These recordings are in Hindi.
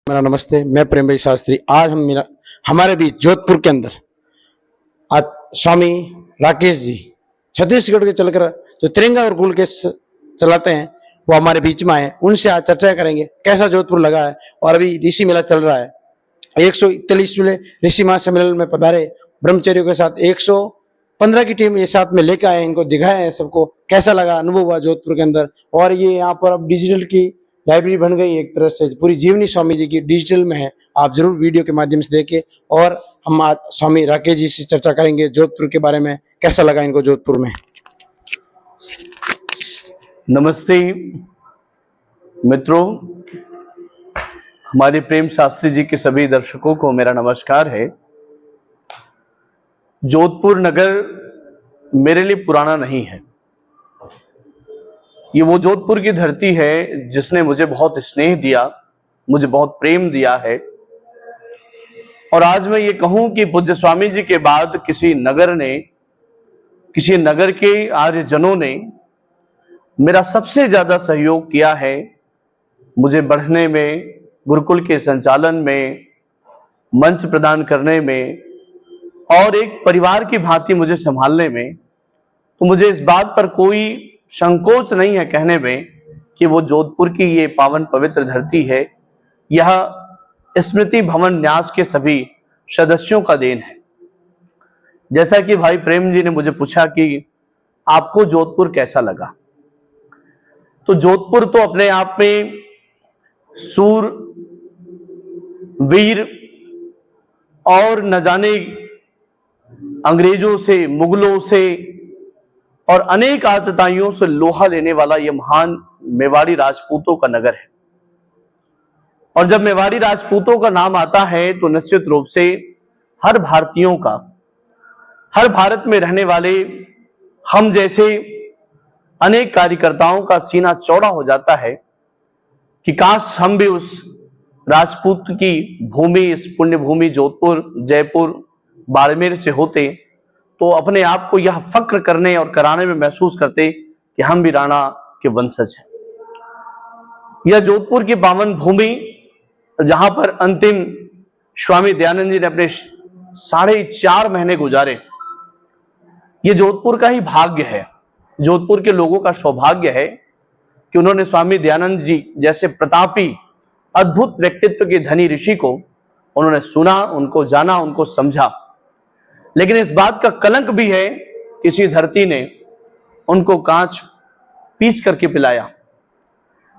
मेरा नमस्ते। मैं प्रेम भाई शास्त्री। आज हमारे बीच जोधपुर के अंदर आज स्वामी राकेश जी छत्तीसगढ़ के चलकर जो तिरंगा और गुल के चलाते हैं वो हमारे बीच में आए। उनसे आज चर्चा करेंगे कैसा जोधपुर लगा है। और अभी ऋषि मेला चल रहा है, 141वें ऋषि महासम्मेलन में पधारे ब्रह्मचर्यों के साथ 115 की टीम ये साथ में लेकर आए, इनको दिखाया है सबको कैसा लगा, अनुभव हुआ जोधपुर के अंदर। और ये यहाँ पर अब डिजिटल की लाइब्रेरी बन गई, एक तरह से पूरी जीवनी स्वामी जी की डिजिटल में है। आप जरूर वीडियो के माध्यम से देखें। और हम आज स्वामी राकेश जी से चर्चा करेंगे जोधपुर के बारे में, कैसा लगा इनको जोधपुर में। नमस्ते मित्रों, हमारे प्रेम शास्त्री जी के सभी दर्शकों को मेरा नमस्कार है। जोधपुर नगर मेरे लिए पुराना नहीं है, ये वो जोधपुर की धरती है जिसने मुझे बहुत स्नेह दिया, मुझे बहुत प्रेम दिया है। और आज मैं ये कहूं कि पूज्य स्वामी जी के बाद किसी नगर के आर्यजनों ने मेरा सबसे ज्यादा सहयोग किया है, मुझे बढ़ने में, गुरुकुल के संचालन में, मंच प्रदान करने में और एक परिवार की भांति मुझे संभालने में। तो मुझे इस बात पर कोई संकोच नहीं है कहने में कि वो जोधपुर की ये पावन पवित्र धरती है, यह स्मृति भवन न्यास के सभी सदस्यों का देन है। जैसा कि भाई प्रेम जी ने मुझे पूछा कि आपको जोधपुर कैसा लगा, तो जोधपुर तो अपने आप में सूर, वीर और न जाने अंग्रेजों से, मुगलों से और अनेक आतताइयों से लोहा लेने वाला यह महान मेवाड़ी राजपूतों का नगर है। और जब मेवाड़ी राजपूतों का नाम आता है तो निश्चित रूप से हर भारतीयों का, हर भारत में रहने वाले हम जैसे अनेक कार्यकर्ताओं का सीना चौड़ा हो जाता है कि काश हम भी उस राजपूत की भूमि, इस पुण्य भूमि जोधपुर, जयपुर, बाड़मेर से होते तो अपने आप को यह फक्र करने और कराने में महसूस करते कि हम भी राणा के वंशज हैं। यह जोधपुर की पावन भूमि जहां पर अंतिम स्वामी दयानंद जी ने अपने 4.5 महीने गुजारे, ये जोधपुर का ही भाग्य है, जोधपुर के लोगों का सौभाग्य है कि उन्होंने स्वामी दयानंद जी जैसे प्रतापी अद्भुत व्यक्तित्व के धनी ऋषि को उन्होंने सुना, उनको जाना, उनको समझा। लेकिन इस बात का कलंक भी है, किसी धरती ने उनको कांच पीस करके पिलाया।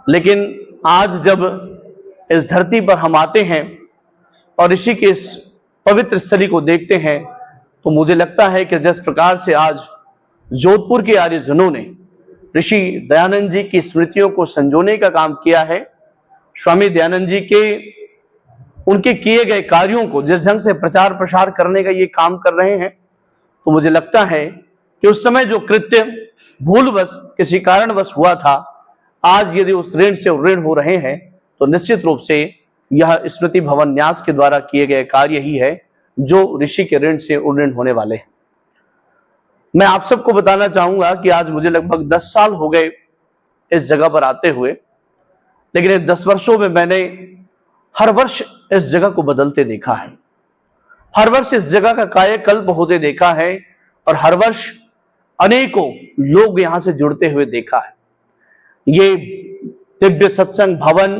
लेकिन आज जब इस धरती पर हम आते हैं और ऋषि के इस पवित्र स्थली को देखते हैं तो मुझे लगता है कि जिस प्रकार से आज जोधपुर के आर्यजनों ने ऋषि दयानंद जी की स्मृतियों को संजोने का काम किया है, स्वामी दयानंद जी के उनके किए गए कार्यों को जिस ढंग से प्रचार प्रसार करने का ये काम कर रहे हैं, तो मुझे लगता है कि उस समय जो कृत्य भूलवश, किसी कारणवश हुआ था, आज यदि उस ऋण से ऋण हो रहे हैं तो निश्चित रूप से यह स्मृति भवन न्यास के द्वारा किए गए कार्य ही है जो ऋषि के ऋण से ऋण होने वाले हैं। मैं आप सबको बताना चाहूंगा कि आज मुझे लगभग 10 साल हो गए इस जगह पर आते हुए, लेकिन इन 10 वर्षों में मैंने हर वर्ष इस जगह को बदलते देखा है, हर वर्ष इस जगह का कायाकल्प होते देखा है और हर वर्ष अनेकों लोग यहां से जुड़ते हुए देखा है। ये दिव्य सत्संग भवन,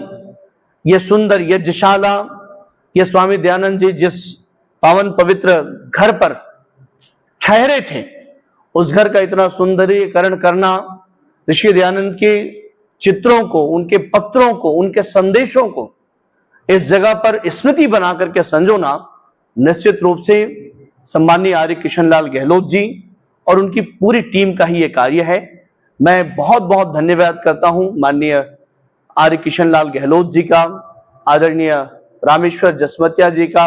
ये सुंदर यज्ञशाला, ये स्वामी दयानंद जी जिस पावन पवित्र घर पर ठहरे थे, उस घर का इतना सुंदरीकरण करना, ऋषि दयानंद के चित्रों को, उनके पत्रों को, उनके संदेशों को इस जगह पर स्मृति बना करके संजोना, निश्चित रूप से सम्माननीय आर्य किशन लाल गहलोत जी और उनकी पूरी टीम का ही ये कार्य है। मैं बहुत बहुत धन्यवाद करता हूं माननीय आर्य किशन लाल गहलोत जी का, आदरणीय रामेश्वर जसमतिया जी का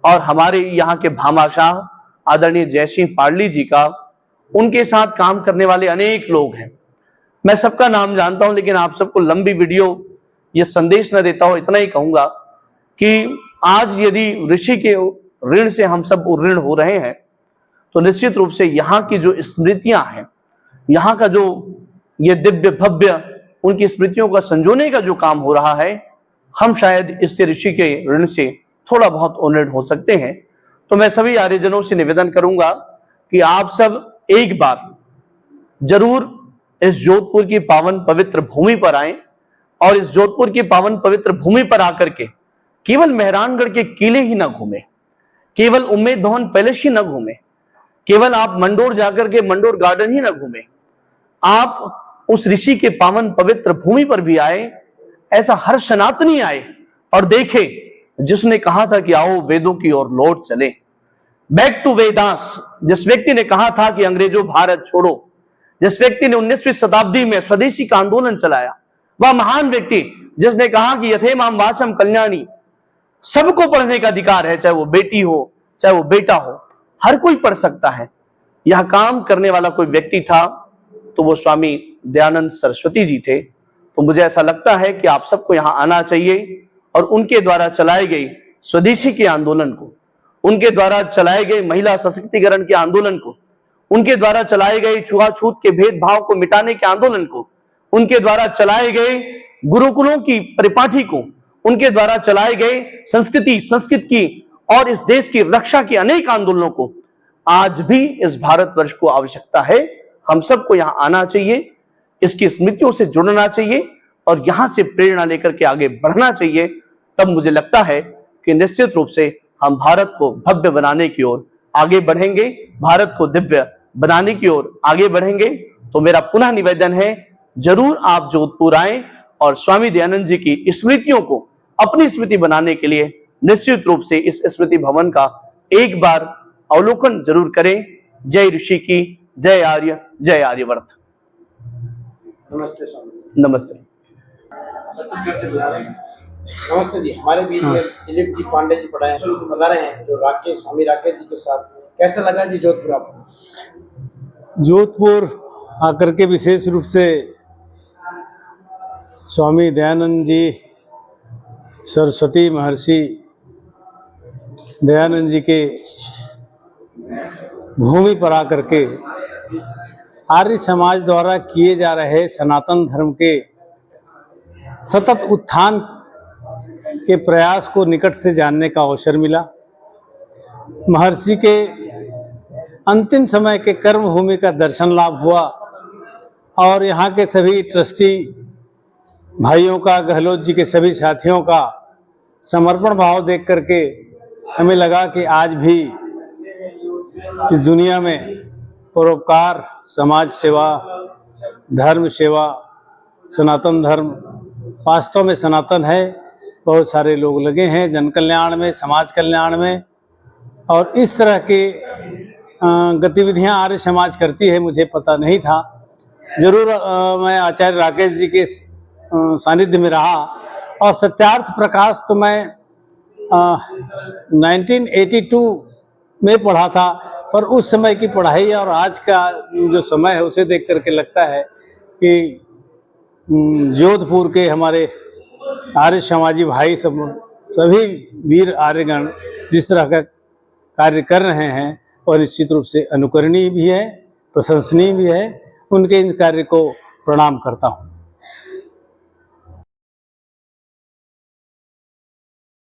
और हमारे यहाँ के भामाशाह आदरणीय जयसिंह पाडली जी का। उनके साथ काम करने वाले अनेक लोग हैं, मैं सबका नाम जानता हूं, लेकिन आप सबको लंबी वीडियो ये संदेश न देता हूं। इतना ही कहूंगा कि आज यदि ऋषि के ऋण से हम सब ऋण हो रहे हैं तो निश्चित रूप से यहाँ की जो स्मृतियां हैं, यहाँ का जो ये दिव्य भव्य उनकी स्मृतियों का संजोने का जो काम हो रहा है, हम शायद इससे ऋषि के ऋण से थोड़ा बहुत ऑनर्ड हो सकते हैं। तो मैं सभी आर्यजनों से निवेदन करूंगा कि आप सब एक बार जरूर इस जोधपुर की पावन पवित्र भूमि पर आए और इस जोधपुर की पावन पवित्र भूमि पर आकर के केवल मेहरानगढ़ के किले ही ना घूमे, केवल उम्मेद भवन पैलेस ही ना घूमे, केवल आप मंडोर जाकर के मंडोर गार्डन ही ना घूमे, आप उस ऋषि के पावन पवित्र भूमि पर भी आए। ऐसा हर सनातनी आए और देखे जिसने कहा था कि आओ वेदों की ओर लौट चले, बैक टू वेदास। जिस व्यक्ति ने कहा था कि अंग्रेजों भारत छोड़ो, जिस व्यक्ति ने 19वीं शताब्दी में स्वदेशी का आंदोलन चलाया, वह महान व्यक्ति जिसने कहा कि यथेमाम वाचम कल्याणी, सबको पढ़ने का अधिकार है, चाहे वो बेटी हो चाहे वो बेटा हो, हर कोई पढ़ सकता है। यह काम करने वाला कोई व्यक्ति था तो वो स्वामी दयानंद सरस्वती जी थे। तो मुझे ऐसा लगता है कि आप सबको यहां आना चाहिए और उनके द्वारा चलाए गए स्वदेशी के आंदोलन को, उनके द्वारा चलाए गए महिला सशक्तिकरण के आंदोलन को, उनके द्वारा चलाए गए छुआछूत के भेदभाव को मिटाने के आंदोलन को, उनके द्वारा चलाए गए गुरुकुलों की परिपाठी को, उनके द्वारा चलाए गए संस्कृत की और इस देश की रक्षा के अनेक आंदोलनों को आज भी इस भारतवर्ष को आवश्यकता है। हम सबको यहां आना चाहिए, इसकी स्मृतियों से जुड़ना चाहिए और यहां से प्रेरणा लेकर के आगे बढ़ना चाहिए। तब मुझे लगता है कि निश्चित रूप से हम भारत को भव्य बनाने की ओर आगे बढ़ेंगे, भारत को दिव्य बनाने की ओर आगे बढ़ेंगे। तो मेरा पुनः निवेदन है, जरूर आप जोधपुर आए और स्वामी दयानंद जी की स्मृतियों को अपनी स्मृति बनाने के लिए निश्चित रूप से इस स्मृति भवन का एक बार अवलोकन जरूर करें। जय ऋषि की, जय आर्य, जय आर्यवर्त। नमस्ते स्वामी। नमस्ते। छत्तीसगढ़ से बुला रहे हैं। नमस्ते जी। हमारे बीच में दिलीप जी पांडे जी पढ़ाए बता रहे हैं, जो राकेश स्वामी राकेश जी के साथ कैसा लगा जी जोधपुर आपको? जोधपुर आकर के विशेष रूप से स्वामी दयानंद जी, सरस्वती महर्षि दयानंद जी के भूमि पर आकर के आर्य समाज द्वारा किए जा रहे सनातन धर्म के सतत उत्थान के प्रयास को निकट से जानने का अवसर मिला। महर्षि के अंतिम समय के कर्म भूमि का दर्शन लाभ हुआ और यहाँ के सभी ट्रस्टी भाइयों का, गहलोत जी के सभी साथियों का समर्पण भाव देख करके हमें लगा कि आज भी इस दुनिया में परोपकार, समाज सेवा, धर्म सेवा, सनातन धर्म वास्तव में सनातन है। बहुत सारे लोग लगे हैं जन कल्याण में, समाज कल्याण में, और इस तरह की गतिविधियां आर्य समाज करती है, मुझे पता नहीं था। जरूर मैं आचार्य राकेश जी के सानिध्य में रहा और सत्यार्थ प्रकाश तो मैं 1982 में पढ़ा था, पर उस समय की पढ़ाई और आज का जो समय है उसे देख करके लगता है कि जोधपुर के हमारे आर्य समाजी भाई सभी वीर आर्यगण जिस तरह का कार्य कर रहे हैं और निश्चित रूप से अनुकरणीय भी है, प्रशंसनीय भी है। उनके इन कार्य को प्रणाम करता हूँ।